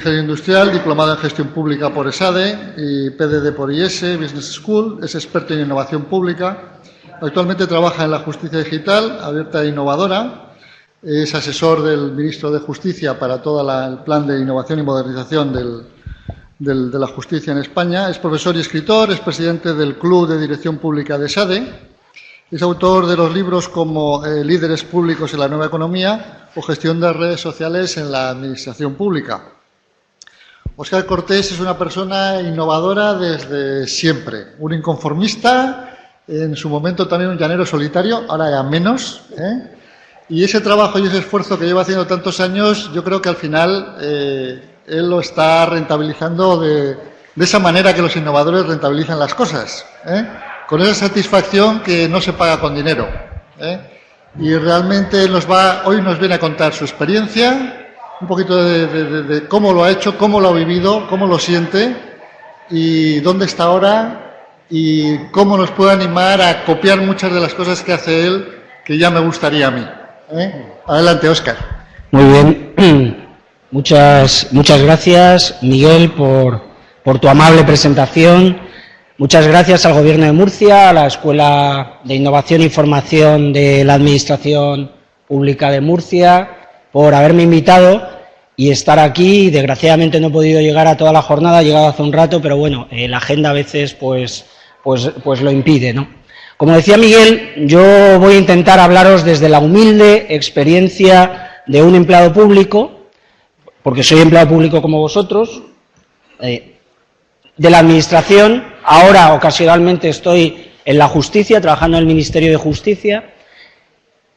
Ingeniero industrial, diplomado en gestión pública por ESADE y PDD por IES, Business School. Es experto en innovación pública. Actualmente trabaja en la justicia digital, abierta e innovadora. Es asesor del ministro de Justicia para todo el plan de innovación y modernización de la justicia en España. Es profesor y escritor, es presidente del Club de Dirección Pública de ESADE. Es autor de los libros como Líderes públicos en la nueva economía o Gestión de redes sociales en la administración pública. Óscar Cortés es una persona innovadora desde siempre, un inconformista, en su momento también un llanero solitario, ahora ya menos, y ese trabajo y ese esfuerzo que lleva haciendo tantos años, yo creo que al final él lo está rentabilizando de esa manera que los innovadores rentabilizan las cosas, con esa satisfacción que no se paga con dinero. Y realmente hoy nos viene a contar su experiencia, un poquito de cómo lo ha hecho, cómo lo ha vivido, cómo lo siente y dónde está ahora y cómo nos puede animar a copiar muchas de las cosas que hace él, que ya me gustaría a mí. Adelante, Óscar. Muy bien. Muchas gracias, Miguel, por tu amable presentación. Muchas gracias al Gobierno de Murcia, a la Escuela de Innovación y Formación de la Administración Pública de Murcia, por haberme invitado y estar aquí. Desgraciadamente no he podido llegar a toda la jornada, he llegado hace un rato, pero bueno, la agenda a veces pues lo impide, ¿no? Como decía Miguel, yo voy a intentar hablaros desde la humilde experiencia de un empleado público, porque soy empleado público como vosotros, de la Administración. Ahora ocasionalmente estoy en la Justicia, trabajando en el Ministerio de Justicia,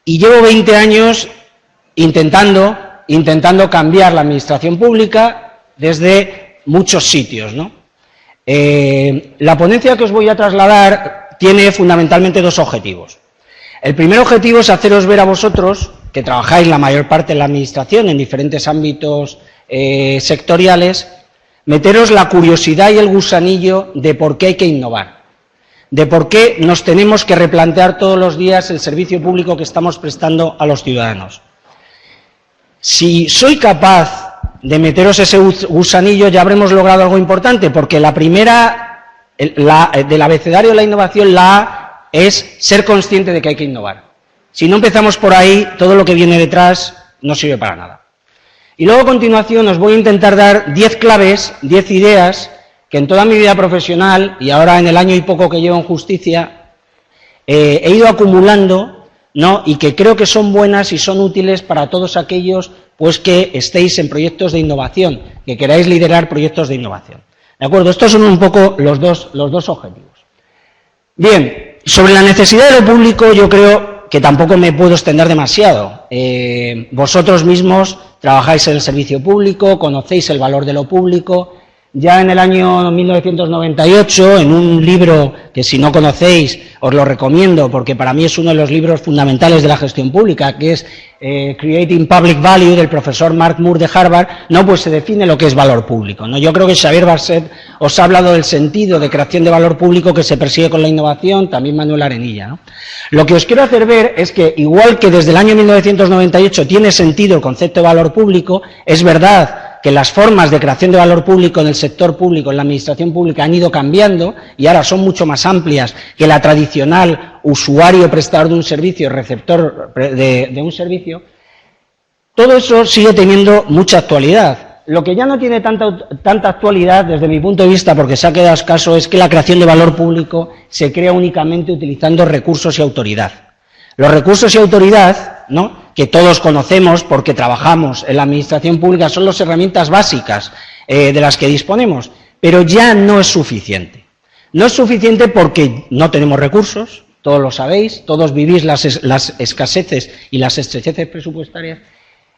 y llevo 20 años intentando cambiar la administración pública desde muchos sitios, ¿no? La ponencia que os voy a trasladar tiene fundamentalmente dos objetivos. El primer objetivo es haceros ver a vosotros, que trabajáis la mayor parte en la administración, en diferentes ámbitos sectoriales, meteros la curiosidad y el gusanillo de por qué hay que innovar, de por qué nos tenemos que replantear todos los días el servicio público que estamos prestando a los ciudadanos. Si soy capaz de meteros ese gusanillo, ya habremos logrado algo importante, porque la primera, del abecedario de la innovación, la A, es ser consciente de que hay que innovar. Si no empezamos por ahí, todo lo que viene detrás no sirve para nada. Y luego, a continuación, os voy a intentar dar 10 claves, 10 ideas, que en toda mi vida profesional, y ahora en el año y poco que llevo en justicia, he ido acumulando, ¿no? Y que creo que son buenas y son útiles para todos aquellos pues que estéis en proyectos de innovación, que queráis liderar proyectos de innovación. ¿De acuerdo? Estos son un poco los dos objetivos. Bien, sobre la necesidad de lo público yo creo que tampoco me puedo extender demasiado. Vosotros mismos trabajáis en el servicio público, conocéis el valor de lo público. Ya en el año 1998, en un libro que si no conocéis os lo recomiendo porque para mí es uno de los libros fundamentales de la gestión pública, que es Creating Public Value, del profesor Mark Moore de Harvard, no, pues se define lo que es valor público, ¿no? Yo creo que Xavier Barset os ha hablado del sentido de creación de valor público que se persigue con la innovación, también Manuel Arenilla, ¿no? Lo que os quiero hacer ver es que, igual que desde el año 1998 tiene sentido el concepto de valor público, es verdad que las formas de creación de valor público en el sector público, en la administración pública, han ido cambiando y ahora son mucho más amplias que la tradicional usuario prestador de un servicio, receptor de un servicio. Todo eso sigue teniendo mucha actualidad. Lo que ya no tiene tanta actualidad, desde mi punto de vista, porque se ha quedado escaso, es que la creación de valor público se crea únicamente utilizando recursos y autoridad. Los recursos y autoridad, ¿no?, que todos conocemos porque trabajamos en la administración pública, son las herramientas básicas de las que disponemos, pero ya no es suficiente. No es suficiente porque no tenemos recursos, todos lo sabéis, todos vivís las escaseces y las estrecheces presupuestarias,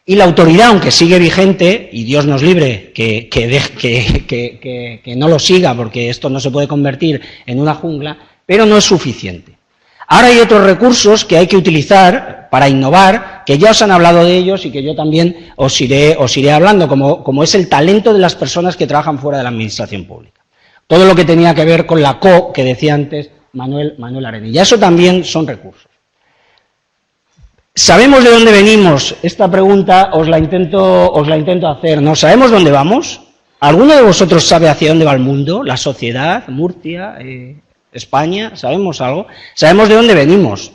y la autoridad, aunque sigue vigente, y Dios nos libre que no lo siga, porque esto no se puede convertir en una jungla, pero no es suficiente. Ahora hay otros recursos que hay que utilizar para innovar, que ya os han hablado de ellos y que yo también os iré hablando, como es el talento de las personas que trabajan fuera de la administración pública. Todo lo que tenía que ver con la que decía antes Manuel Arenilla. Eso también son recursos. ¿Sabemos de dónde venimos? Esta pregunta os la intento hacer, ¿no? ¿Sabemos dónde vamos? ¿Alguno de vosotros sabe hacia dónde va el mundo? ¿La sociedad? ¿Murcia? ¿España? ¿Sabemos algo? ¿Sabemos de dónde venimos?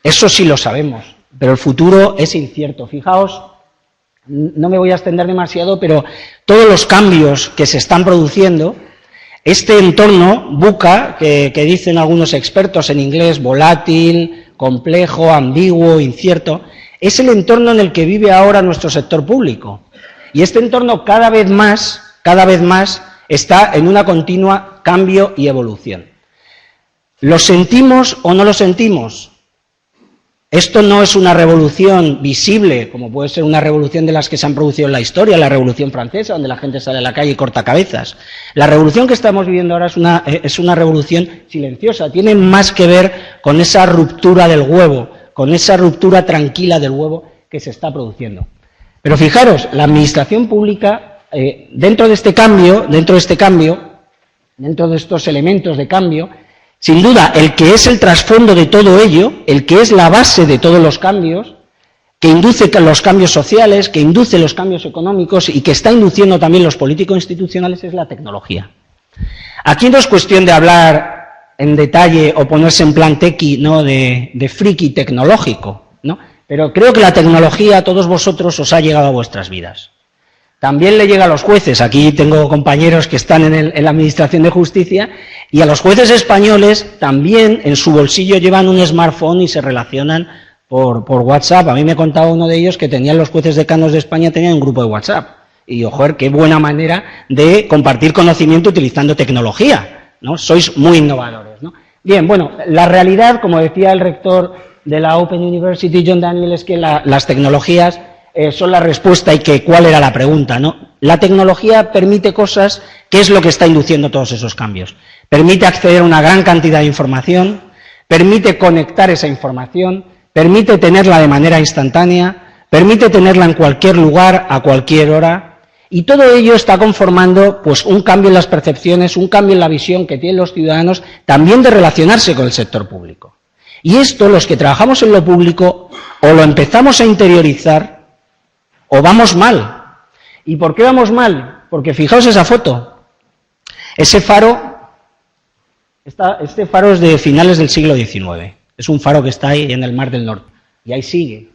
Eso sí lo sabemos, pero el futuro es incierto. Fijaos, no me voy a extender demasiado, pero todos los cambios que se están produciendo, este entorno VUCA, que dicen algunos expertos en inglés, volátil, complejo, ambiguo, incierto, es el entorno en el que vive ahora nuestro sector público. Y este entorno cada vez más está en una continua cambio y evolución. ¿Lo sentimos o no lo sentimos? Esto no es una revolución visible, como puede ser una revolución de las que se han producido en la historia, la Revolución Francesa, donde la gente sale a la calle y corta cabezas. La revolución que estamos viviendo ahora es una revolución silenciosa, tiene más que ver con esa ruptura del huevo, con esa ruptura tranquila del huevo que se está produciendo. Pero fijaros, la administración pública, dentro de estos elementos de cambio, sin duda, el que es el trasfondo de todo ello, el que es la base de todos los cambios, que induce los cambios sociales, que induce los cambios económicos y que está induciendo también los políticos institucionales, es la tecnología. Aquí no es cuestión de hablar en detalle o ponerse en plan tequi, ¿no?, de friki tecnológico, ¿no? Pero creo que la tecnología a todos vosotros os ha llegado a vuestras vidas. También le llega a los jueces. Aquí tengo compañeros que están en la Administración de Justicia y a los jueces españoles también en su bolsillo llevan un smartphone y se relacionan por WhatsApp. A mí me contaba uno de ellos que los jueces decanos de España tenían un grupo de WhatsApp. Y, joder, qué buena manera de compartir conocimiento utilizando tecnología, ¿no? Sois muy innovadores, ¿no? Bien, bueno, la realidad, como decía el rector de la Open University, John Daniel, es que las tecnologías son la respuesta y que cuál era la pregunta, ¿no? La tecnología permite cosas, ¿qué es lo que está induciendo todos esos cambios? Permite acceder a una gran cantidad de información, permite conectar esa información, permite tenerla de manera instantánea, permite tenerla en cualquier lugar, a cualquier hora, y todo ello está conformando pues un cambio en las percepciones, un cambio en la visión que tienen los ciudadanos, también de relacionarse con el sector público. Y esto, los que trabajamos en lo público, o lo empezamos a interiorizar, o vamos mal. ¿Y por qué vamos mal? Porque fijaos esa foto. Ese faro, este faro es de finales del siglo XIX. Es un faro que está ahí en el Mar del Norte. Y ahí sigue.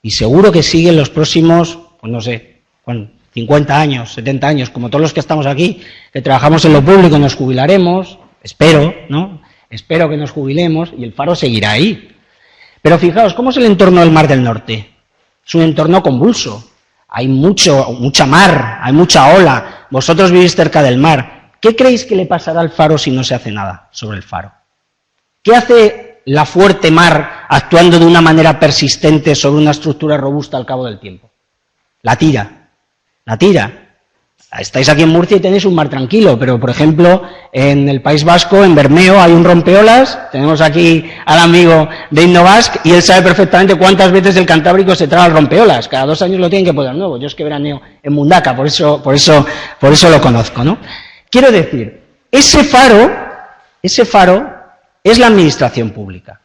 Y seguro que sigue en los próximos, pues no sé, 50 años, 70 años, como todos los que estamos aquí, que trabajamos en lo público, nos jubilaremos, espero, ¿no? Espero que nos jubilemos y el faro seguirá ahí. Pero fijaos, ¿cómo es el entorno del Mar del Norte? Es un entorno convulso. Hay mucha mar, hay mucha ola. Vosotros vivís cerca del mar. ¿Qué creéis que le pasará al faro si no se hace nada sobre el faro? ¿Qué hace la fuerte mar actuando de una manera persistente sobre una estructura robusta al cabo del tiempo? La tira. Estáis aquí en Murcia y tenéis un mar tranquilo, pero, por ejemplo, en el País Vasco, en Bermeo, hay un rompeolas. Tenemos aquí al amigo de Innovask y él sabe perfectamente cuántas veces el Cantábrico se traga el rompeolas. Cada 2 años lo tienen que poner nuevo. Yo es que veraneo en Mundaca, por eso lo conozco, ¿no? Quiero decir, ese faro es la administración pública.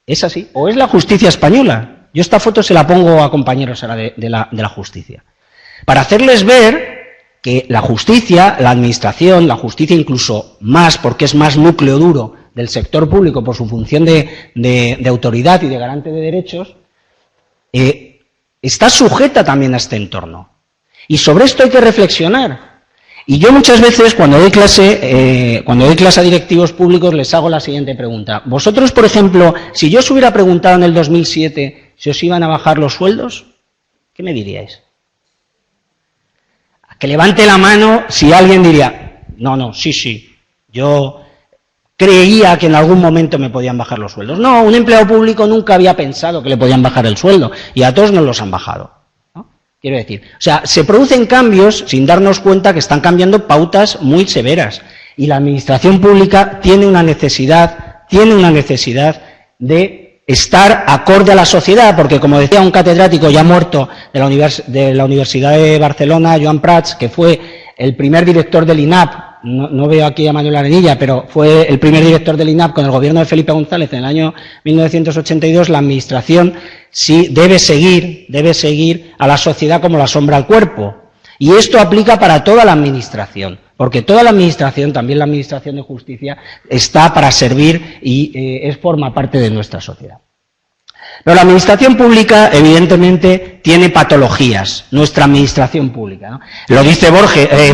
¿Es así? ¿O es la justicia española? Yo esta foto se la pongo a compañeros ahora de la justicia. Para hacerles ver que la justicia, la administración, la justicia incluso más, porque es más núcleo duro del sector público por su función de autoridad y de garante de derechos, está sujeta también a este entorno. Y sobre esto hay que reflexionar. Y yo muchas veces cuando doy clase a directivos públicos les hago la siguiente pregunta. Vosotros, por ejemplo, si yo os hubiera preguntado en el 2007 si os iban a bajar los sueldos, ¿qué me diríais? Que levante la mano si alguien diría, no, sí, yo creía que en algún momento me podían bajar los sueldos. No, un empleado público nunca había pensado que le podían bajar el sueldo y a todos nos los han bajado, ¿no? Quiero decir, o sea, se producen cambios sin darnos cuenta que están cambiando pautas muy severas y la administración pública tiene una necesidad de estar acorde a la sociedad, porque como decía un catedrático ya muerto de la Universidad de Barcelona, Joan Prats, que fue el primer director del INAP no veo aquí a Manuel Arenilla, pero fue el primer director del INAP con el gobierno de Felipe González en el año 1982, la Administración sí debe seguir a la sociedad como la sombra al cuerpo. Y esto aplica para toda la Administración, porque toda la Administración, también la Administración de Justicia, está para servir y forma parte de nuestra sociedad. Pero la Administración pública, evidentemente, tiene patologías, nuestra Administración pública, ¿no? Lo dice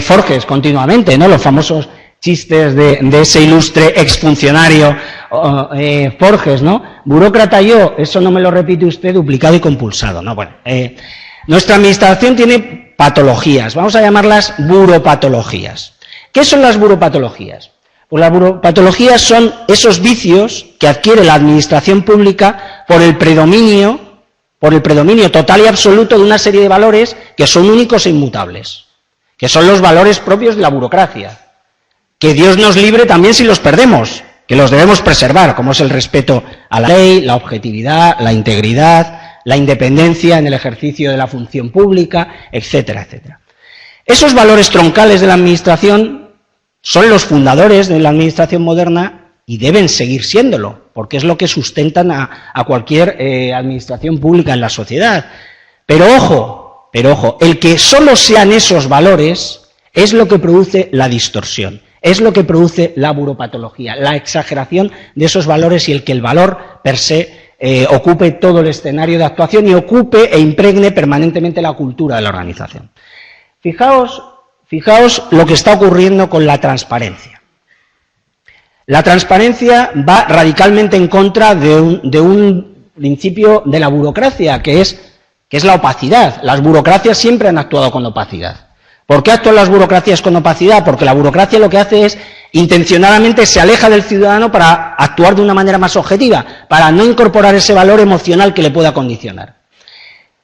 Forges continuamente, ¿no? Los famosos chistes de ese ilustre exfuncionario Forges, ¿no? Burócrata yo, eso no me lo repite usted, duplicado y compulsado, ¿no? Bueno, nuestra Administración tiene patologías, vamos a llamarlas buropatologías. ¿Qué son las buropatologías? Pues las buropatologías son esos vicios que adquiere la Administración pública por el predominio total y absoluto de una serie de valores que son únicos e inmutables, que son los valores propios de la burocracia, que Dios nos libre también si los perdemos, que los debemos preservar, como es el respeto a la ley, la objetividad, la integridad, la independencia en el ejercicio de la función pública, etcétera, etcétera. Esos valores troncales de la Administración son los fundadores de la Administración moderna y deben seguir siéndolo, porque es lo que sustentan a cualquier administración pública en la sociedad. Pero ojo, el que solo sean esos valores es lo que produce la distorsión, es lo que produce la buropatología, la exageración de esos valores y el que el valor per se ocupe todo el escenario de actuación y ocupe e impregne permanentemente la cultura de la organización. Fijaos lo que está ocurriendo con la transparencia. La transparencia va radicalmente en contra de un principio de la burocracia, que es la opacidad. Las burocracias siempre han actuado con opacidad. ¿Por qué actúan las burocracias con opacidad? Porque la burocracia lo que hace es, intencionadamente, se aleja del ciudadano para actuar de una manera más objetiva, para no incorporar ese valor emocional que le pueda condicionar.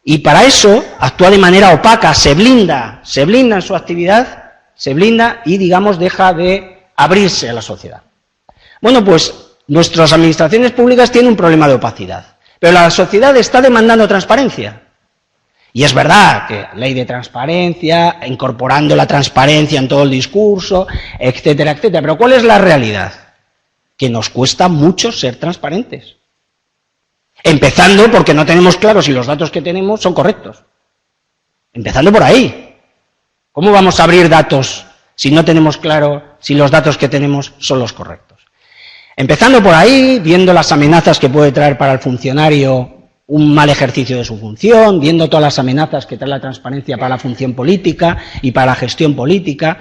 Y para eso actúa de manera opaca, se blinda en su actividad, se blinda y, digamos, deja de abrirse a la sociedad. Bueno, pues nuestras administraciones públicas tienen un problema de opacidad, pero la sociedad está demandando transparencia. Y es verdad que ley de transparencia, incorporando la transparencia en todo el discurso, etcétera, etcétera. Pero ¿cuál es la realidad? Que nos cuesta mucho ser transparentes. Empezando porque no tenemos claro si los datos que tenemos son correctos. Empezando por ahí. ¿Cómo vamos a abrir datos si no tenemos claro si los datos que tenemos son los correctos? Empezando por ahí, viendo las amenazas que puede traer para el funcionario un mal ejercicio de su función, viendo todas las amenazas que trae la transparencia para la función política y para la gestión política.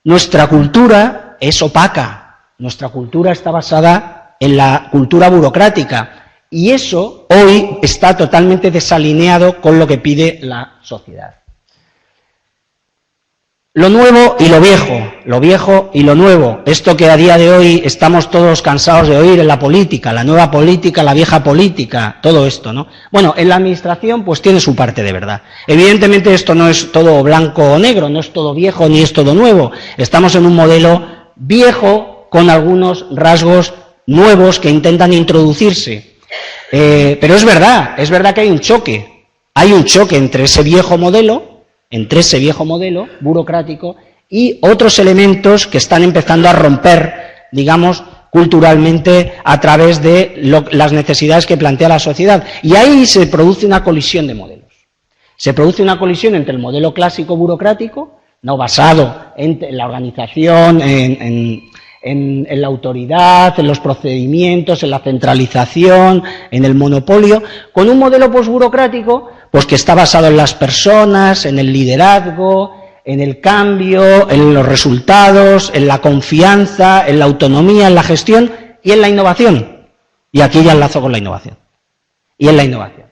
Nuestra cultura es opaca. Nuestra cultura está basada en la cultura burocrática. Y eso hoy está totalmente desalineado con lo que pide la sociedad. Lo nuevo y lo viejo y lo nuevo, esto que a día de hoy estamos todos cansados de oír en la política, la nueva política, la vieja política, todo esto, ¿no? Bueno, en la administración pues tiene su parte de verdad. Evidentemente esto no es todo blanco o negro, no es todo viejo ni es todo nuevo. Estamos en un modelo viejo con algunos rasgos nuevos que intentan introducirse. Pero es verdad que hay un choque entre ese viejo modelo burocrático y otros elementos que están empezando a romper, digamos, culturalmente a través de las necesidades que plantea la sociedad. Y ahí se produce una colisión de modelos. Se produce una colisión entre el modelo clásico burocrático, no basado en la organización, en la autoridad, en los procedimientos, en la centralización, en el monopolio, con un modelo posburocrático pues que está basado en las personas, en el liderazgo, en el cambio, en los resultados, en la confianza, en la autonomía, en la gestión y en la innovación. Y aquí ya enlazo con la innovación. Y en la innovación.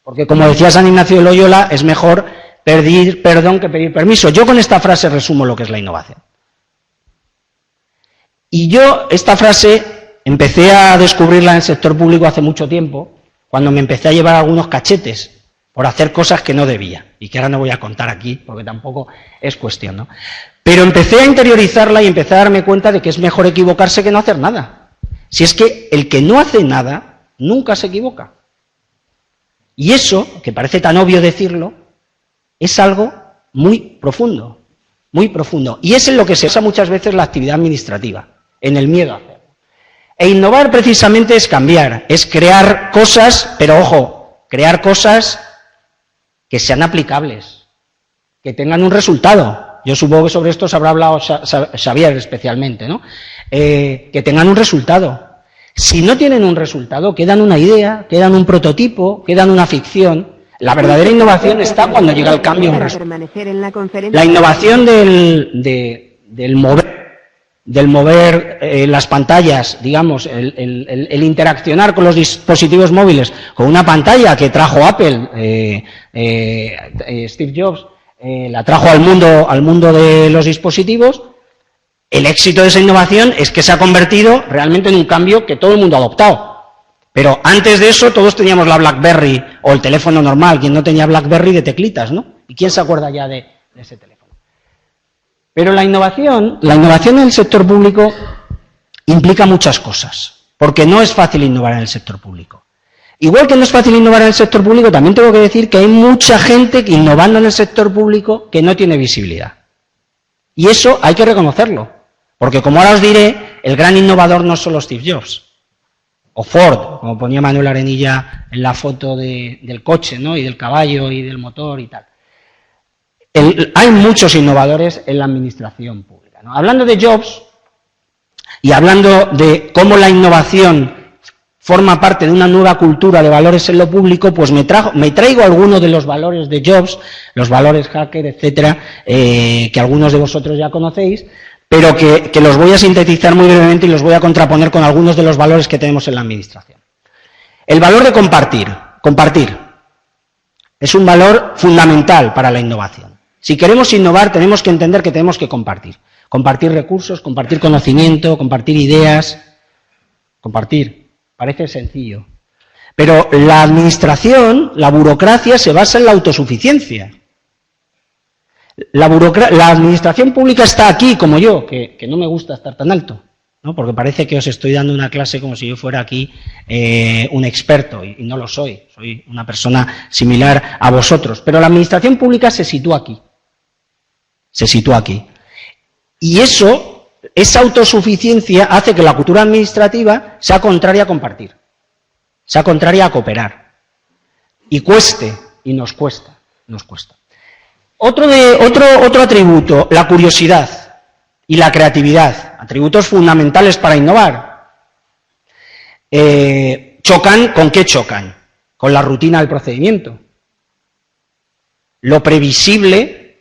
Porque como decía San Ignacio de Loyola, es mejor pedir perdón que pedir permiso. Yo con esta frase resumo lo que es la innovación. Y yo esta frase empecé a descubrirla en el sector público hace mucho tiempo, cuando me empecé a llevar algunos cachetes por hacer cosas que no debía, y que ahora no voy a contar aquí, porque tampoco es cuestión, ¿no? Pero empecé a interiorizarla y empecé a darme cuenta de que es mejor equivocarse que no hacer nada. Si es que el que no hace nada, nunca se equivoca. Y eso, que parece tan obvio decirlo, es algo muy profundo. muy profundo. Y es en lo que se basa muchas veces la actividad administrativa, en el miedo a hacerlo. E innovar precisamente es cambiar, es crear cosas, pero ojo, crear cosas que sean aplicables, que tengan un resultado. Yo supongo que sobre esto se habrá hablado Xavier especialmente, ¿no? Que tengan un resultado. Si no tienen un resultado, quedan una idea, quedan un prototipo, quedan una ficción. La verdadera innovación está cuando llega el cambio a un resultado. La innovación del mover las pantallas, digamos, el interaccionar con los dispositivos móviles, con una pantalla que trajo Apple, Steve Jobs, la trajo al mundo de los dispositivos. El éxito de esa innovación es que se ha convertido realmente en un cambio que todo el mundo ha adoptado. Pero antes de eso todos teníamos la BlackBerry o el teléfono normal. Quien no tenía BlackBerry de teclitas, ¿no? ¿Y quién se acuerda ya de ese teléfono? Pero la innovación en el sector público implica muchas cosas, porque no es fácil innovar en el sector público. Igual que no es fácil innovar en el sector público, también tengo que decir que hay mucha gente que innovando en el sector público que no tiene visibilidad. Y eso hay que reconocerlo, porque como ahora os diré, el gran innovador no es solo Steve Jobs, o Ford, como ponía Manuel Arenilla en la foto del coche, ¿no? Y del caballo y del motor y tal. Hay muchos innovadores en la administración pública, ¿no? Hablando de Jobs y hablando de cómo la innovación forma parte de una nueva cultura de valores en lo público, pues me traigo algunos de los valores de Jobs, los valores hacker, etcétera, que algunos de vosotros ya conocéis, pero que los voy a sintetizar muy brevemente y los voy a contraponer con algunos de los valores que tenemos en la administración. El valor de compartir. Compartir es un valor fundamental para la innovación. Si queremos innovar, tenemos que entender que tenemos que compartir. Compartir recursos, compartir conocimiento, compartir ideas. Compartir. Parece sencillo. Pero la administración, la burocracia, se basa en la autosuficiencia. La administración pública está aquí, como yo, que no me gusta estar tan alto, ¿no? Porque parece que os estoy dando una clase como si yo fuera aquí un experto, y no lo soy. Soy una persona similar a vosotros. Pero la administración pública se sitúa aquí. Se sitúa aquí. Y esa autosuficiencia hace que la cultura administrativa sea contraria a compartir, sea contraria a cooperar. Y cueste, y nos cuesta. Otro atributo, la curiosidad y la creatividad, atributos fundamentales para innovar. ¿Con qué chocan? Con la rutina del procedimiento. Lo previsible,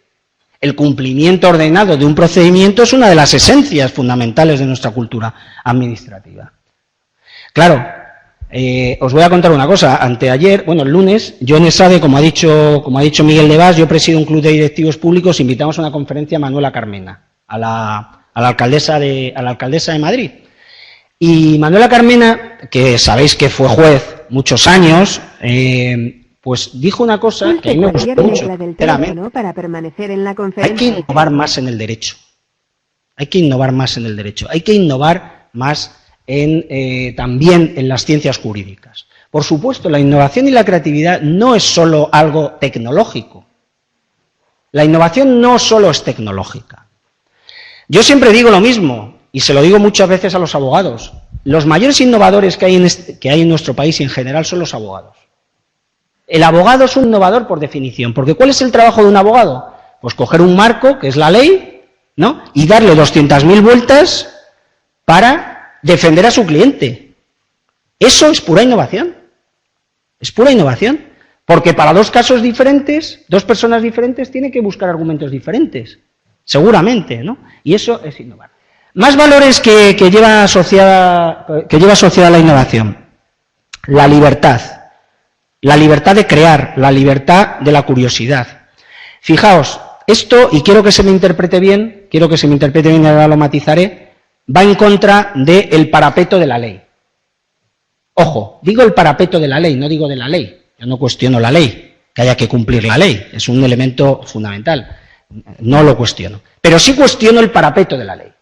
el cumplimiento ordenado de un procedimiento es una de las esencias fundamentales de nuestra cultura administrativa. Claro, os voy a contar una cosa. Anteayer, el lunes, yo en ESADE, como ha dicho Miguel de Bas, yo presido un club de directivos públicos, invitamos a una conferencia a Manuela Carmena, a la alcaldesa de Madrid. Y Manuela Carmena, que sabéis que fue juez muchos años, pues dijo una cosa que a mí me gustó mucho. Hay que innovar más en el derecho. Hay que innovar más también en las ciencias jurídicas. Por supuesto, la innovación y la creatividad no es solo algo tecnológico. La innovación no solo es tecnológica. Yo siempre digo lo mismo, y se lo digo muchas veces a los abogados. Los mayores innovadores que hay en nuestro país y en general son los abogados. El abogado es un innovador por definición, porque ¿cuál es el trabajo de un abogado? Pues coger un marco, que es la ley, ¿no? Y darle 200.000 vueltas para defender a su cliente. Eso es pura innovación. Es pura innovación. Porque para dos casos diferentes, dos personas diferentes, tiene que buscar argumentos diferentes. Seguramente, ¿no? Y eso es innovar. Más valores que lleva asociada la innovación. La libertad. La libertad de crear, la libertad de la curiosidad. Fijaos, esto, y quiero que se me interprete bien, y ahora lo matizaré, va en contra del parapeto de la ley. Ojo, digo el parapeto de la ley, no digo de la ley. Yo no cuestiono la ley, que haya que cumplir la ley, es un elemento fundamental. No lo cuestiono. Pero sí cuestiono el parapeto de la ley.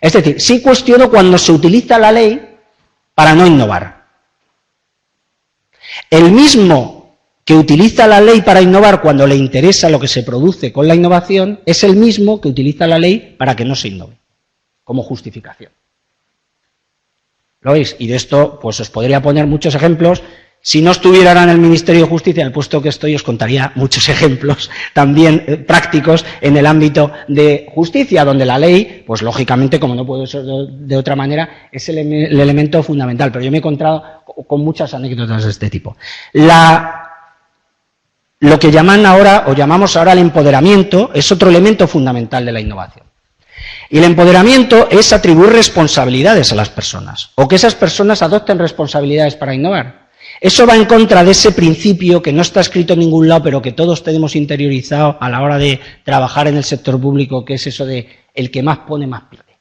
Es decir, sí cuestiono cuando se utiliza la ley para no innovar. El mismo que utiliza la ley para innovar cuando le interesa lo que se produce con la innovación es el mismo que utiliza la ley para que no se innove, como justificación. ¿Lo veis? Y de esto pues os podría poner muchos ejemplos. Si no estuviera ahora en el Ministerio de Justicia, en el puesto que estoy, os contaría muchos ejemplos también prácticos en el ámbito de justicia, donde la ley, pues lógicamente, como no puede ser de otra manera, es el elemento fundamental. Pero yo me he encontrado con muchas anécdotas de este tipo. Lo que llaman ahora, o llamamos ahora el empoderamiento, es otro elemento fundamental de la innovación. Y el empoderamiento es atribuir responsabilidades a las personas, o que esas personas adopten responsabilidades para innovar. Eso va en contra de ese principio que no está escrito en ningún lado, pero que todos tenemos interiorizado a la hora de trabajar en el sector público, que es eso de el que más pone, más pierde,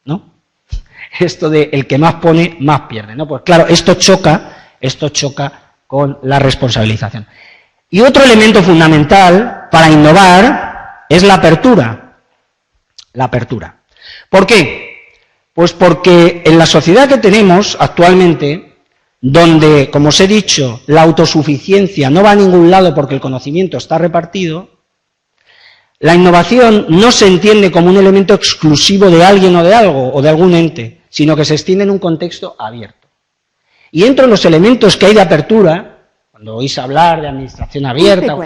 ¿no? Esto de el que más pone, más pierde, ¿no? Pues claro, esto choca con la responsabilización. Y otro elemento fundamental para innovar es la apertura. La apertura. ¿Por qué? Pues porque en la sociedad que tenemos actualmente, donde, como os he dicho, la autosuficiencia no va a ningún lado porque el conocimiento está repartido, la innovación no se entiende como un elemento exclusivo de alguien o de algo, o de algún ente, sino que se extiende en un contexto abierto. Y entre los elementos que hay de apertura, cuando oís hablar de administración abierta,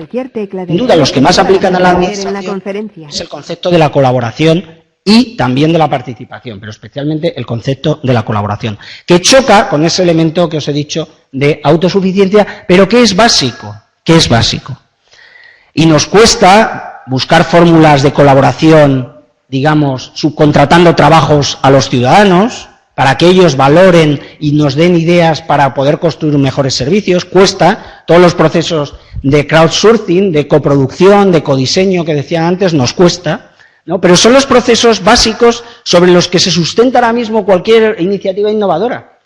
sin duda los que más aplican a la administración es el concepto de la colaboración y también de la participación, pero especialmente el concepto de la colaboración, que choca con ese elemento que os he dicho de autosuficiencia, pero que es básico, Y nos cuesta buscar fórmulas de colaboración, digamos, subcontratando trabajos a los ciudadanos, para que ellos valoren y nos den ideas para poder construir mejores servicios. Cuesta, todos los procesos de crowdsourcing, de coproducción, de codiseño que decía antes, nos cuesta, ¿no? Pero son los procesos básicos sobre los que se sustenta ahora mismo cualquier iniciativa innovadora.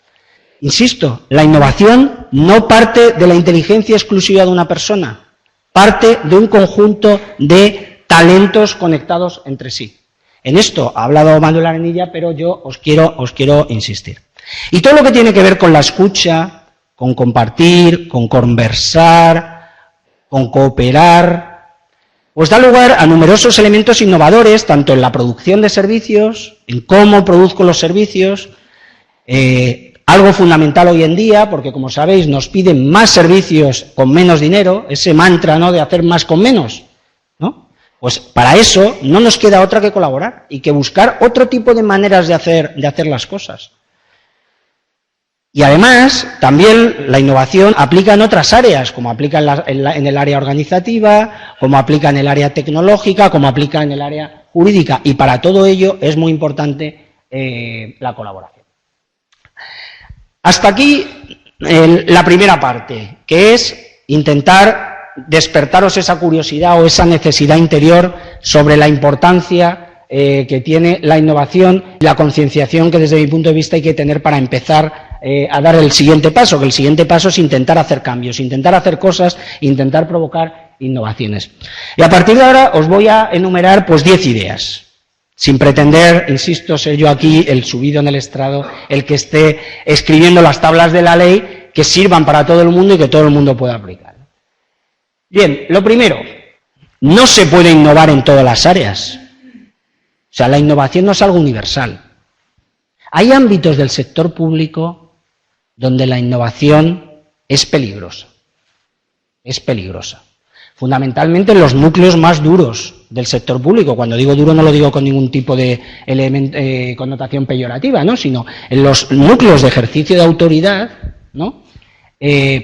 Insisto, la innovación no parte de la inteligencia exclusiva de una persona, parte de un conjunto de talentos conectados entre sí. En esto ha hablado Manuel Arenilla, pero yo os quiero insistir. Y todo lo que tiene que ver con la escucha, con compartir, con conversar, con cooperar, pues da lugar a numerosos elementos innovadores, tanto en la producción de servicios, en cómo produzco los servicios, algo fundamental hoy en día, porque como sabéis nos piden más servicios con menos dinero, ese mantra, ¿no?, de hacer más con menos, ¿no? Pues para eso no nos queda otra que colaborar y que buscar otro tipo de maneras de hacer las cosas. Y además, también la innovación aplica en otras áreas, como aplica en el área organizativa, como aplica en el área tecnológica, como aplica en el área jurídica. Y para todo ello es muy importante la colaboración. Hasta aquí la primera parte, que es intentar despertaros esa curiosidad o esa necesidad interior sobre la importancia que tiene la innovación y la concienciación que desde mi punto de vista hay que tener para empezar a dar el siguiente paso, que el siguiente paso es intentar hacer cambios, intentar hacer cosas, intentar provocar innovaciones. Y a partir de ahora os voy a enumerar pues 10 ideas, sin pretender, insisto, ser yo aquí el subido en el estrado, el que esté escribiendo las tablas de la ley que sirvan para todo el mundo y que todo el mundo pueda aplicar. Bien, lo primero, no se puede innovar en todas las áreas. O sea, la innovación no es algo universal. Hay ámbitos del sector público donde la innovación es peligrosa. Es peligrosa. Fundamentalmente en los núcleos más duros del sector público. Cuando digo duro no lo digo con ningún tipo de connotación peyorativa, ¿no?, sino en los núcleos de ejercicio de autoridad, ¿no?,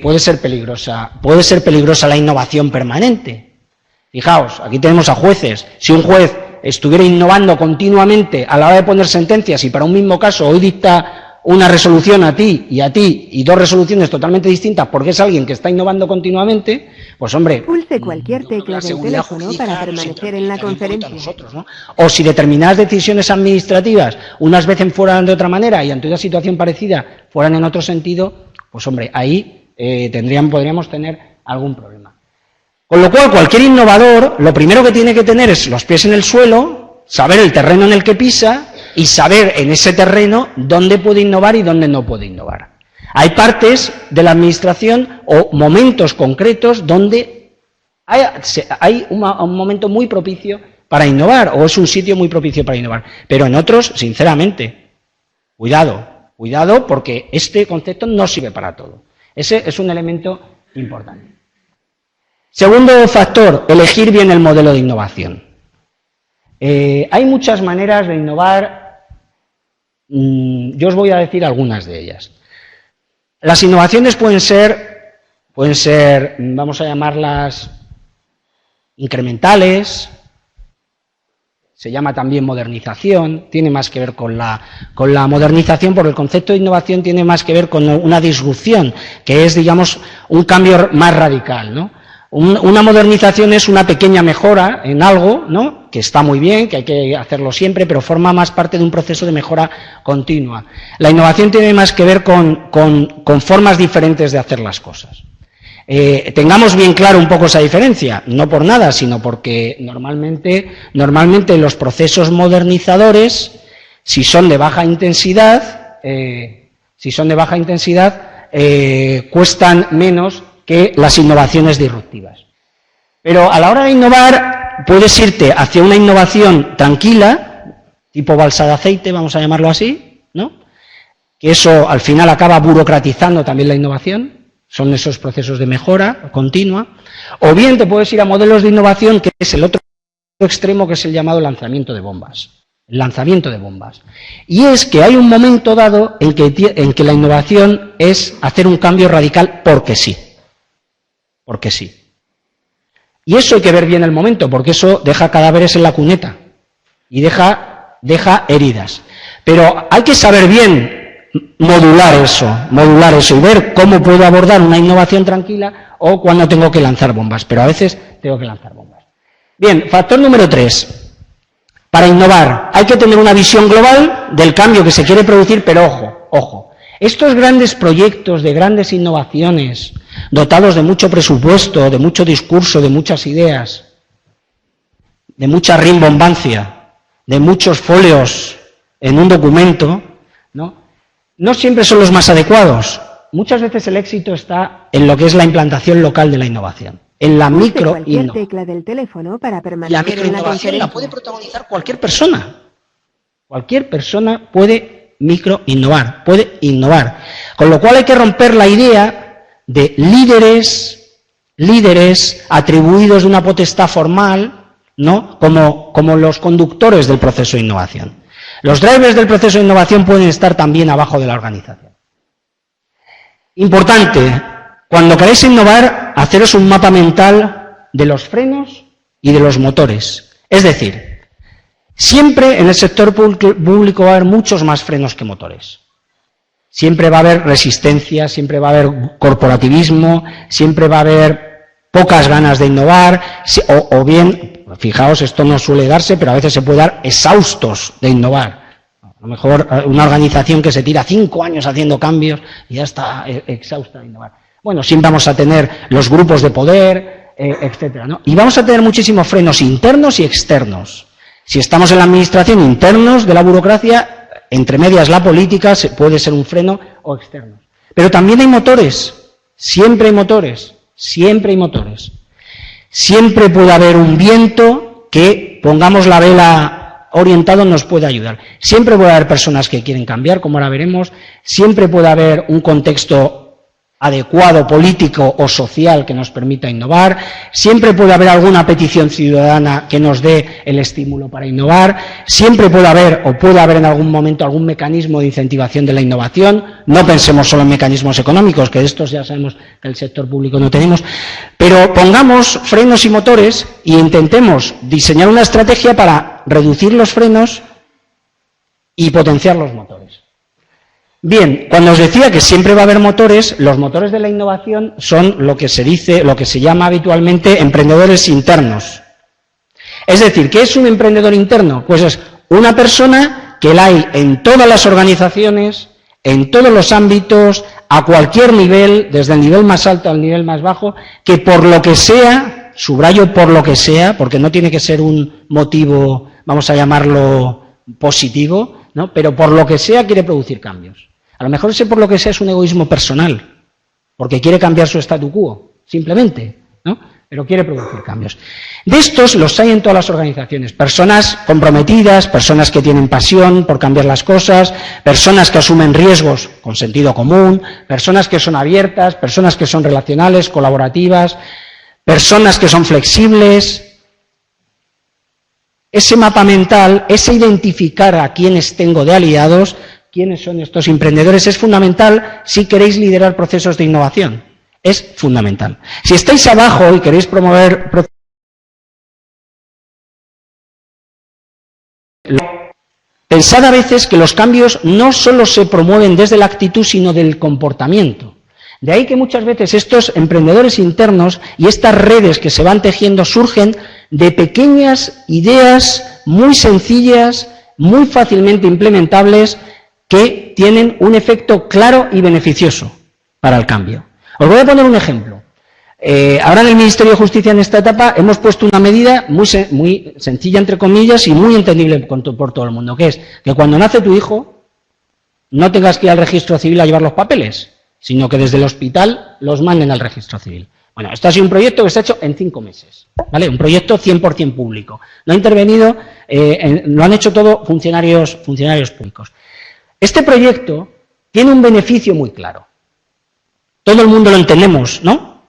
puede ser peligrosa la innovación permanente. Fijaos, aquí tenemos a jueces. Si un juez estuviera innovando continuamente a la hora de poner sentencias y para un mismo caso hoy dicta una resolución a ti y dos resoluciones totalmente distintas porque es alguien que está innovando continuamente, pues hombre, pulse cualquier tecla del teléfono para permanecer en la conferencia. Nosotros, ¿no? O si determinadas decisiones administrativas unas veces fueran de otra manera y ante una situación parecida fueran en otro sentido, pues hombre, ahí podríamos tener algún problema. Con lo cual, cualquier innovador, lo primero que tiene que tener es los pies en el suelo, saber el terreno en el que pisa y saber en ese terreno dónde puede innovar y dónde no puede innovar. Hay partes de la administración o momentos concretos donde hay un momento muy propicio para innovar, o es un sitio muy propicio para innovar. Pero en otros, sinceramente, cuidado, porque este concepto no sirve para todo. Ese es un elemento importante. Segundo factor, elegir bien el modelo de innovación. Hay muchas maneras de innovar, yo os voy a decir algunas de ellas. Las innovaciones pueden ser, vamos a llamarlas incrementales, se llama también modernización, tiene más que ver con la modernización, porque el concepto de innovación tiene más que ver con una disrupción, que es, digamos, un cambio más radical, ¿no? Una modernización es una pequeña mejora en algo, ¿no?, que está muy bien, que hay que hacerlo siempre, pero forma más parte de un proceso de mejora continua. La innovación tiene más que ver con formas diferentes de hacer las cosas. Tengamos bien claro un poco esa diferencia, no por nada, sino porque normalmente los procesos modernizadores, si son de baja intensidad, cuestan menos que las innovaciones disruptivas. Pero a la hora de innovar, puedes irte hacia una innovación tranquila, tipo balsa de aceite, vamos a llamarlo así, ¿no?, que eso al final acaba burocratizando también la innovación. Son esos procesos de mejora continua, o bien te puedes ir a modelos de innovación, que es el otro extremo, que es el llamado lanzamiento de bombas. El lanzamiento de bombas. Y es que hay un momento dado en que la innovación es hacer un cambio radical porque sí. Porque sí. Y eso hay que ver bien el momento, porque eso deja cadáveres en la cuneta y deja heridas. Pero hay que saber bien modular eso y ver cómo puedo abordar una innovación tranquila o cuando tengo que lanzar bombas, pero a veces tengo que lanzar bombas. Bien, factor número 3. Para innovar hay que tener una visión global del cambio que se quiere producir, pero ojo, estos grandes proyectos de grandes innovaciones, dotados de mucho presupuesto, de mucho discurso, de muchas ideas, de mucha rimbombancia, de muchos folios en un documento, no siempre son los más adecuados. Muchas veces el éxito está en lo que es la implantación local de la innovación, en la microinnovación. Tecla del teléfono para permanecer la microinnovación la puede protagonizar cualquier persona. Cualquier persona puede microinnovar, puede innovar. Con lo cual hay que romper la idea de líderes atribuidos de una potestad formal, ¿no?, como los conductores del proceso de innovación. Los drivers del proceso de innovación pueden estar también abajo de la organización. Importante, cuando queráis innovar, haceros un mapa mental de los frenos y de los motores. Es decir, siempre en el sector público va a haber muchos más frenos que motores. Siempre va a haber resistencia, siempre va a haber corporativismo, siempre va a haber pocas ganas de innovar, o bien, fijaos, esto no suele darse, pero a veces se puede dar exhaustos de innovar. A lo mejor una organización que se tira 5 años haciendo cambios y ya está exhausta de innovar. Bueno, siempre vamos a tener los grupos de poder, etcétera, ¿no? Y vamos a tener muchísimos frenos internos y externos. Si estamos en la administración, internos de la burocracia, entre medias la política, puede ser un freno o externo. Pero también hay motores, siempre hay motores, siempre hay motores. Siempre puede haber un viento que, pongamos la vela orientado, nos puede ayudar. Siempre puede haber personas que quieren cambiar, como ahora veremos. Siempre puede haber un contexto adecuado, político o social, que nos permita innovar. Siempre puede haber alguna petición ciudadana que nos dé el estímulo para innovar. Siempre puede haber, o puede haber en algún momento, algún mecanismo de incentivación de la innovación. No pensemos solo en mecanismos económicos, que de estos ya sabemos que el sector público no tenemos, pero pongamos frenos y motores e intentemos diseñar una estrategia para reducir los frenos y potenciar los motores. Bien, cuando os decía que siempre va a haber motores, los motores de la innovación son lo que se llama habitualmente emprendedores internos. Es decir, ¿qué es un emprendedor interno? Pues es una persona que la hay en todas las organizaciones, en todos los ámbitos, a cualquier nivel, desde el nivel más alto al nivel más bajo, que por lo que sea, subrayo por lo que sea, porque no tiene que ser un motivo, vamos a llamarlo positivo, ¿no?, pero por lo que sea quiere producir cambios. A lo mejor ese por lo que sea es un egoísmo personal, porque quiere cambiar su statu quo, simplemente, ¿no? Pero quiere producir cambios. De estos los hay en todas las organizaciones. Personas comprometidas, personas que tienen pasión por cambiar las cosas, personas que asumen riesgos con sentido común, personas que son abiertas, personas que son relacionales, colaborativas, personas que son flexibles. Ese mapa mental, ese identificar a quienes tengo de aliados, quiénes son estos emprendedores, es fundamental si queréis liderar procesos de innovación. Es fundamental. Si estáis abajo y queréis promover procesos, pensad a veces que los cambios no solo se promueven desde la actitud, sino del comportamiento. De ahí que muchas veces estos emprendedores internos y estas redes que se van tejiendo surgen de pequeñas ideas muy sencillas, muy fácilmente implementables, que tienen un efecto claro y beneficioso para el cambio. Os voy a poner un ejemplo. Ahora en el Ministerio de Justicia, en esta etapa, hemos puesto una medida muy sencilla, entre comillas, y muy entendible por todo el mundo, que es que cuando nace tu hijo, no tengas que ir al registro civil a llevar los papeles, sino que desde el hospital los manden al registro civil. Bueno, esto ha sido un proyecto que se ha hecho en 5 meses, ¿vale? Un proyecto 100% público. No ha intervenido, lo han hecho todo funcionarios públicos. Este proyecto tiene un beneficio muy claro. Todo el mundo lo entendemos, ¿no?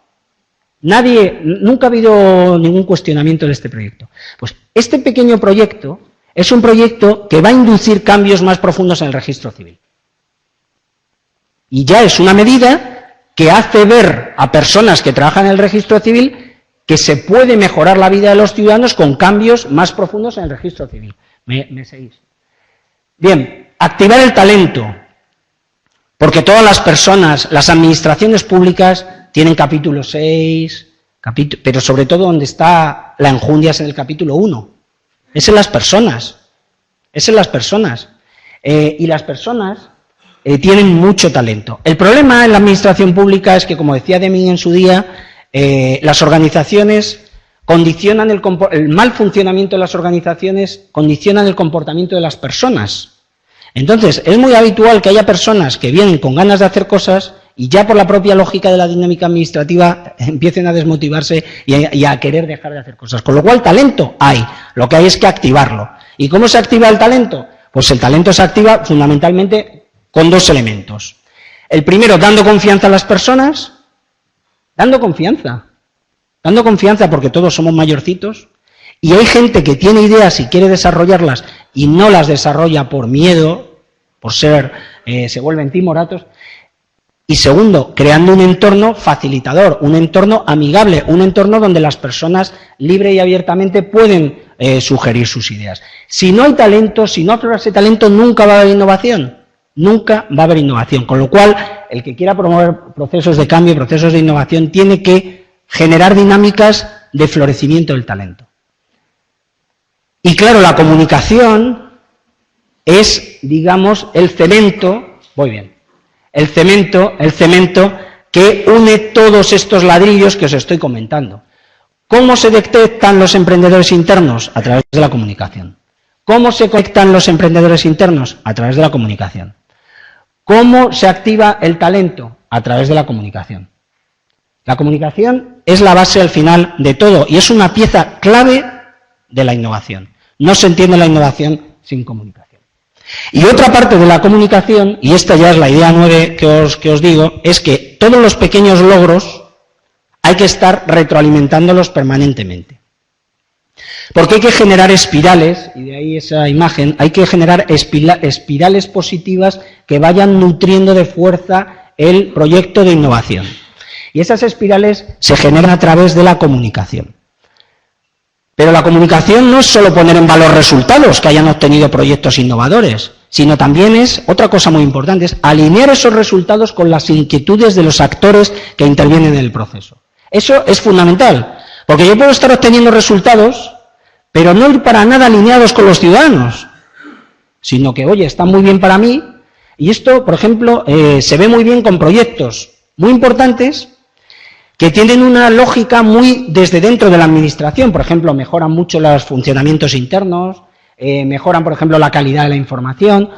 Nunca ha habido ningún cuestionamiento de este proyecto. Pues este pequeño proyecto es un proyecto que va a inducir cambios más profundos en el registro civil. Y ya es una medida que hace ver a personas que trabajan en el registro civil que se puede mejorar la vida de los ciudadanos con cambios más profundos en el registro civil. ¿Me seguís? Bien, activar el talento. Porque todas las personas, las administraciones públicas, tienen capítulo 6, pero sobre todo donde está la enjundia es en el capítulo 1. Es en las personas. Es en las personas. Y las personas tienen mucho talento. El problema en la administración pública es que, como decía Deming en su día, las organizaciones condicionan el mal funcionamiento de las organizaciones, condicionan el comportamiento de las personas. Entonces, es muy habitual que haya personas que vienen con ganas de hacer cosas y ya por la propia lógica de la dinámica administrativa empiecen a desmotivarse y a querer dejar de hacer cosas. Con lo cual, talento hay. Lo que hay es que activarlo. ¿Y cómo se activa el talento? Pues el talento se activa fundamentalmente con 2 elementos. El primero, dando confianza a las personas. Dando confianza porque todos somos mayorcitos. Y hay gente que tiene ideas y quiere desarrollarlas y no las desarrolla por miedo, por ser, se vuelven timoratos. Y segundo, creando un entorno facilitador, un entorno amigable, un entorno donde las personas libre y abiertamente pueden sugerir sus ideas. Si no hay talento, si no aflora ese talento, nunca va a haber innovación. Nunca va a haber innovación. Con lo cual, el que quiera promover procesos de cambio, procesos de innovación, tiene que generar dinámicas de florecimiento del talento. Y claro, la comunicación es, digamos, el cemento que une todos estos ladrillos que os estoy comentando. ¿Cómo se detectan los emprendedores internos? A través de la comunicación. ¿Cómo se conectan los emprendedores internos? A través de la comunicación. ¿Cómo se activa el talento? A través de la comunicación. La comunicación es la base al final de todo y es una pieza clave de la innovación. No se entiende la innovación sin comunicación. Y otra parte de la comunicación, y esta ya es la idea 9 que os digo, es que todos los pequeños logros hay que estar retroalimentándolos permanentemente. Porque hay que generar espirales, y de ahí esa imagen, hay que generar espirales positivas que vayan nutriendo de fuerza el proyecto de innovación. Y esas espirales se generan a través de la comunicación. Pero la comunicación no es solo poner en valor resultados que hayan obtenido proyectos innovadores, sino también es, otra cosa muy importante, es alinear esos resultados con las inquietudes de los actores que intervienen en el proceso. Eso es fundamental, porque yo puedo estar obteniendo resultados, pero no ir para nada alineados con los ciudadanos, sino que, oye, están muy bien para mí, y esto, por ejemplo, se ve muy bien con proyectos muy importantes, que tienen una lógica muy desde dentro de la administración. Por ejemplo, mejoran mucho los funcionamientos internos, mejoran, por ejemplo, la calidad de la información,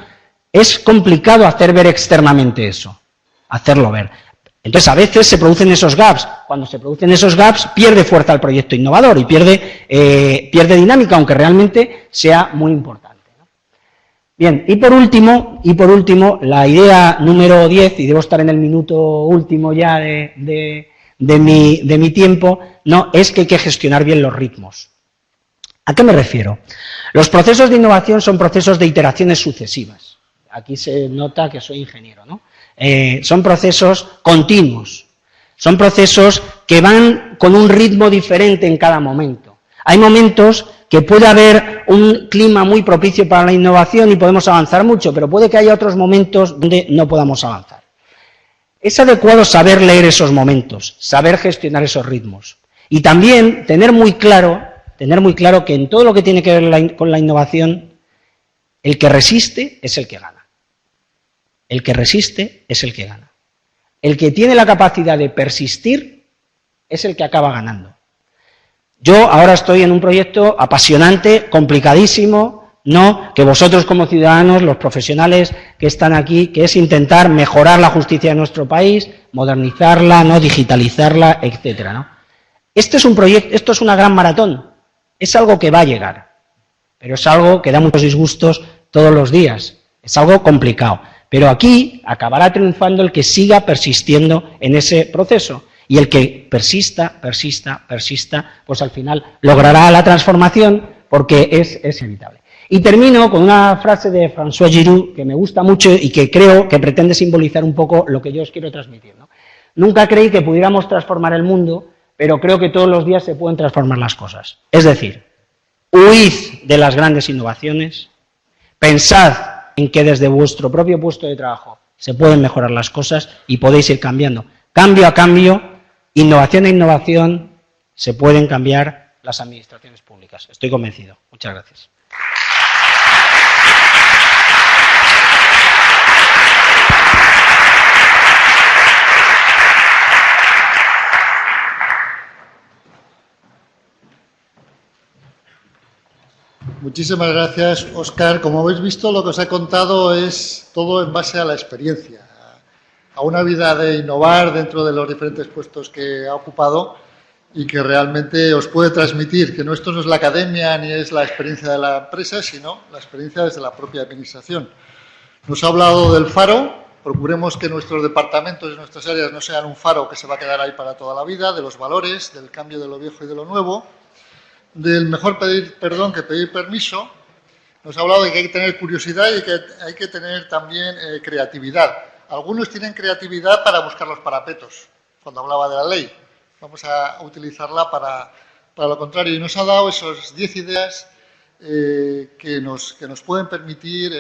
es complicado hacer ver externamente eso, hacerlo ver. Entonces, a veces se producen esos gaps. Cuando se producen esos gaps, pierde fuerza el proyecto innovador y pierde dinámica, aunque realmente sea muy importante, ¿no? Bien, y por último, la idea número 10, y debo estar en el minuto último ya de mi tiempo, no, es que hay que gestionar bien los ritmos. ¿A qué me refiero? Los procesos de innovación son procesos de iteraciones sucesivas. Aquí se nota que soy ingeniero, ¿no? Son procesos continuos, son procesos que van con un ritmo diferente en cada momento. Hay momentos que puede haber un clima muy propicio para la innovación y podemos avanzar mucho, pero puede que haya otros momentos donde no podamos avanzar. Es adecuado saber leer esos momentos, saber gestionar esos ritmos y también tener muy claro que en todo lo que tiene que ver con la innovación, el que resiste es el que gana. El que resiste es el que gana. El que tiene la capacidad de persistir es el que acaba ganando. Yo ahora estoy en un proyecto apasionante, complicadísimo, ¿no? Que vosotros como ciudadanos, los profesionales que están aquí, que es intentar mejorar la justicia de nuestro país, modernizarla, ¿no? Digitalizarla, etcétera, ¿no? Este es un proyecto, esto es una gran maratón, es algo que va a llegar, pero es algo que da muchos disgustos todos los días, es algo complicado. Pero aquí acabará triunfando el que siga persistiendo en ese proceso. Y el que persista, pues al final logrará la transformación porque es inevitable. Y termino con una frase de François Giroud que me gusta mucho y que creo que pretende simbolizar un poco lo que yo os quiero transmitir, ¿no? Nunca creí que pudiéramos transformar el mundo, pero creo que todos los días se pueden transformar las cosas. Es decir, huid de las grandes innovaciones, pensad en que desde vuestro propio puesto de trabajo se pueden mejorar las cosas y podéis ir cambiando. Cambio a cambio, innovación a innovación, se pueden cambiar las administraciones públicas. Estoy convencido. Muchas gracias. Muchísimas gracias, Óscar. Como habéis visto, lo que os he contado es todo en base a la experiencia, a una vida de innovar dentro de los diferentes puestos que ha ocupado y que realmente os puede transmitir que esto no es la academia ni es la experiencia de la empresa, sino la experiencia desde la propia administración. Nos ha hablado del faro. Procuremos que nuestros departamentos y nuestras áreas no sean un faro que se va a quedar ahí para toda la vida, de los valores, del cambio de lo viejo y de lo nuevo, del mejor pedir perdón que pedir permiso. Nos ha hablado de que hay que tener curiosidad y que hay que tener también creatividad. Algunos tienen creatividad para buscar los parapetos, cuando hablaba de la ley. Vamos a utilizarla para lo contrario. Y nos ha dado esos 10 ideas que nos pueden permitir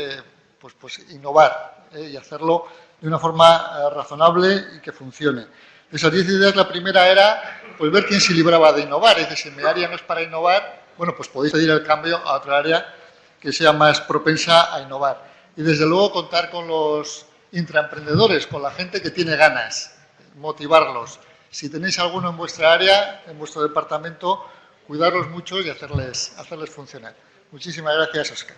pues innovar y hacerlo de una forma razonable y que funcione. De esas 10 ideas, la primera era pues ver quién se libraba de innovar. Es decir, si mi área no es para innovar, bueno, pues podéis pedir el cambio a otra área que sea más propensa a innovar. Y desde luego contar con los intraemprendedores, con la gente que tiene ganas, motivarlos. Si tenéis alguno en vuestra área, en vuestro departamento, cuidarlos mucho y hacerles funcionar. Muchísimas gracias, Óscar.